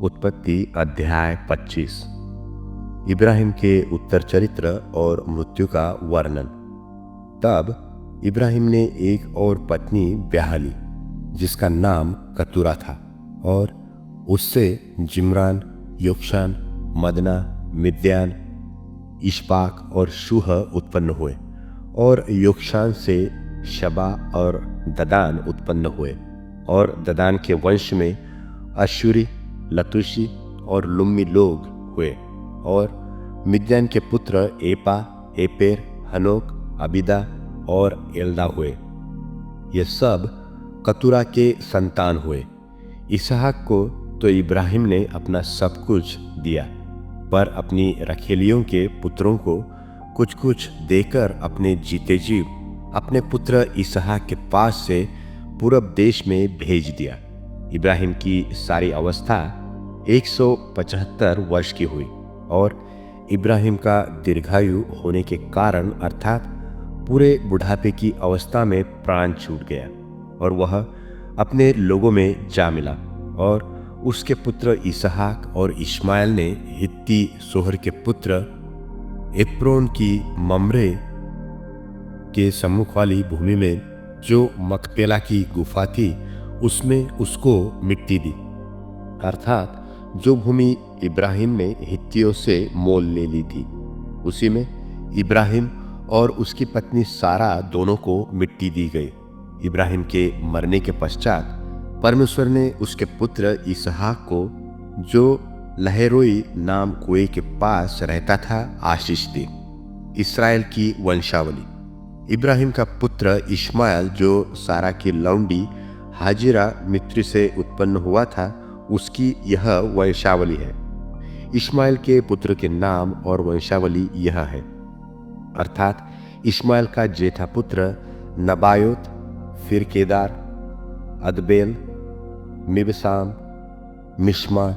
उत्पत्ति अध्याय 25। इब्राहिम के उत्तर चरित्र और मृत्यु का वर्णन। तब इब्राहिम ने एक और पत्नी ब्याह ली जिसका नाम कतूरा था, और उससे जिम्रान, योक्षान, मदना, मिद्यान, इश्बाक और शूह उत्पन्न हुए, और योक्षान से शबा और ददान उत्पन्न हुए। और ददान के वंश में अश्शूरी, लतूशी और लुम्मी लोग हुए। और मिद्यान के पुत्र एपा, एपेर, हनोक, अबीदा और एल्दा हुए। ये सब कतूरा के संतान हुए। इसहाक को तो इब्राहिम ने अपना सब कुछ दिया, पर अपनी रखेलियों के पुत्रों को कुछ कुछ देकर अपने जीते जी अपने पुत्र इसहाक के पास से पूरब देश में भेज दिया। इब्राहिम की सारी अवस्था 175 वर्ष की हुई, और इब्राहिम का दीर्घायु होने के कारण अर्थात पूरे बुढ़ापे की अवस्था में प्राण छूट गया, और वह अपने लोगों में जा मिला। और उसके पुत्र इसहाक और इश्माएल ने हित्ती सोहर के पुत्र एप्रोन की मम्रे के सम्मुख वाली भूमि में जो मकपेला की गुफा थी उसमें उसको मिट्टी दी, अर्थात जो भूमि इब्राहिम ने हित्तियों से मोल ले ली थी, उसी में इब्राहिम और उसकी पत्नी सारा दोनों को मिट्टी दी गई। इब्राहिम के मरने के पश्चात परमेश्वर ने उसके पुत्र इसहाक को, जो लहरोई नाम कुएं के पास रहता था, आशीष दी। इस्राएल की वंशावली। इब्राहिम का पुत्र इश्माएल, जो सारा की लौंडी हाजिरा मिस्री से उत्पन्न हुआ था, उसकी यह वंशावली है। इश्माएल के पुत्र के नाम और वंशावली यह है, अर्थात इश्माएल का जेठा पुत्र नबायोत, फिर केदार, अदबेल, मिबसाम, मिश्मा,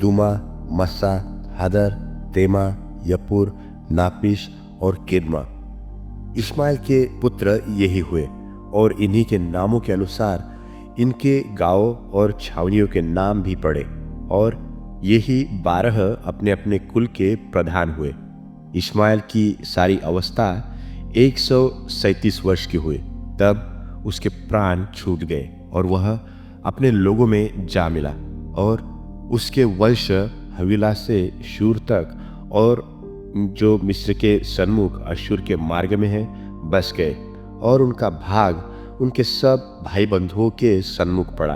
दुमा, मस्सा, हदर, तेमा, यपुर, नापिश और किदमा। इश्माएल के पुत्र यही हुए, और इन्हीं के नामों के अनुसार इनके गांवों और छावनियों के नाम भी पड़े, और यही 12 अपने अपने कुल के प्रधान हुए। इश्माएल की सारी अवस्था 137 वर्ष की हुई, तब उसके प्राण छूट गए, और वह अपने लोगों में जा मिला। और उसके वंश हवीला से शूर तक, और जो मिस्र के सन्मुख अश्शूर के मार्ग में है, बस गए, और उनका भाग उनके सब भाई बंधुओं के सन्मुख पड़ा।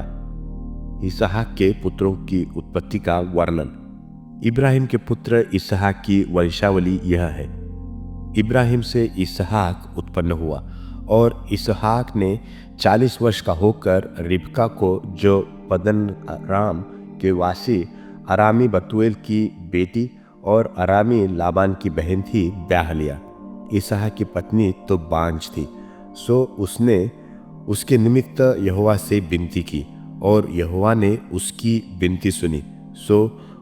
इसहाक के पुत्रों की उत्पत्ति का वर्णन। इब्राहिम के पुत्र इसहाक की वंशावली यह है। इब्राहिम से इसहाक उत्पन्न हुआ, और इसहाक ने 40 वर्ष का होकर रिबका को, जो पदन राम के वासी अरामी बतूएल की बेटी और अरामी लाबान की बहन थी, ब्याह लिया। इसहाक की पत्नी तो बांझ थी, सो उसने उसके निमित्त यहोवा से विनती की, और यहोवा ने उसकी विनती सुनी। सो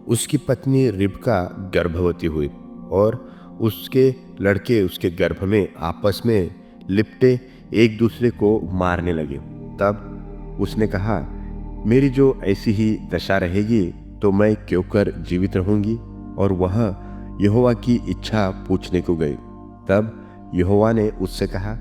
उसकी पत्नी रिबका गर्भवती हुई, और उसके लड़के उसके गर्भ में आपस में लिपटे एक दूसरे को मारने लगे। तब उसने कहा, मेरी जो ऐसी ही दशा रहेगी तो मैं क्यों कर जीवित रहूंगी? और वह यहोवा की इच्छा पूछने को गई। तब यहोवा ने उससे कहा,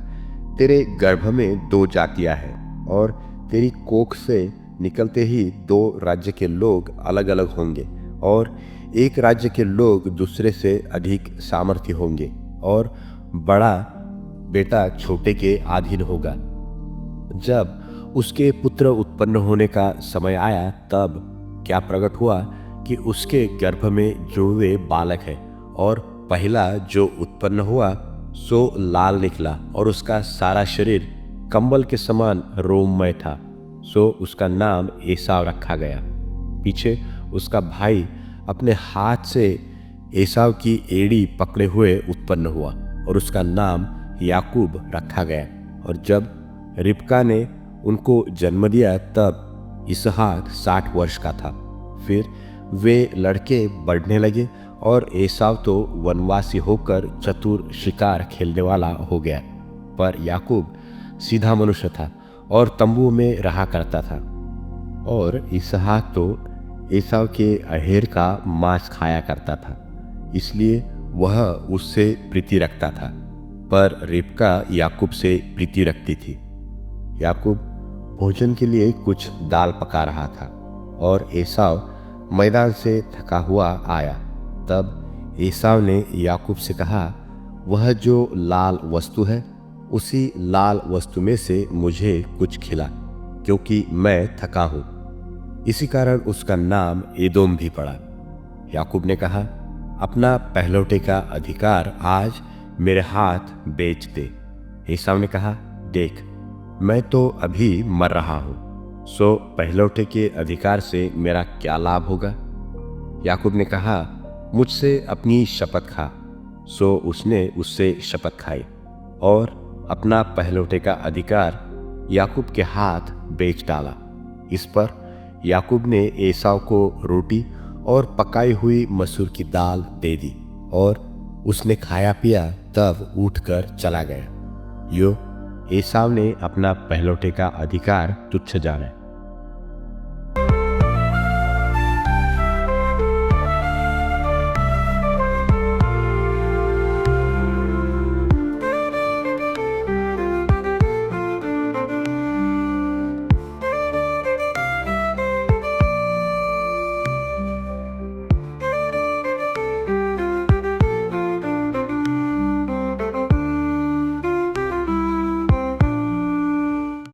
तेरे गर्भ में 2 जातियां हैं, और तेरी कोख से निकलते ही 2 राज्य के लोग अलग अलग होंगे, और एक राज्य के लोग दूसरे से अधिक सामर्थ्य होंगे, और बड़ा बेटा छोटे के अधीन होगा। जब उसके पुत्र उत्पन्न होने का समय आया, तब क्या प्रकट हुआ कि उसके गर्भ में जुड़वे बालक है, और पहला जो उत्पन्न हुआ सो लाल निकला, और उसका सारा शरीर कंबल के समान रोममय था। सो उसका नाम एसाव रखा गया। पीछे उसका भाई अपने हाथ से एसाव की एड़ी पकड़े हुए उत्पन्न हुआ, और उसका नाम याकूब रखा गया। और जब रिबका ने उनको जन्म दिया, तब इसहाक 60 वर्ष का था। फिर वे लड़के बढ़ने लगे, और एसाव तो वनवासी होकर चतुर शिकार खेलने वाला हो गया, पर याकूब सीधा मनुष्य था और तंबू में रहा करता था। और इसहाक तो एसाव के अहेर का मांस खाया करता था, इसलिए वह उससे प्रीति रखता था, पर रिबका याकूब से प्रीति रखती थी। याकूब भोजन के लिए कुछ दाल पका रहा था और एसाव मैदान से थका हुआ आया। तब एसाव ने याकूब से कहा, वह जो लाल वस्तु है, उसी लाल वस्तु में से मुझे कुछ खिला, क्योंकि मैं थका हूं। इसी कारण उसका नाम एदोम भी पड़ा। याकूब ने कहा, अपना पहलौठे का अधिकार आज मेरे हाथ बेच दे। एसाव ने कहा, देख, मैं तो अभी मर रहा हूं, सो पहलौठे के अधिकार से मेरा क्या लाभ होगा? याकूब ने कहा, मुझसे अपनी शपथ खा। सो उसने उससे शपथ खाई और अपना पहलौठे का अधिकार याकूब के हाथ बेच डाला। इस पर याकूब ने एसाव को रोटी और पकाई हुई मसूर की दाल दे दी और उसने खाया पिया, तब उठकर चला गया। यो एसाव ने अपना पहलौठे का अधिकार तुच्छ जाना।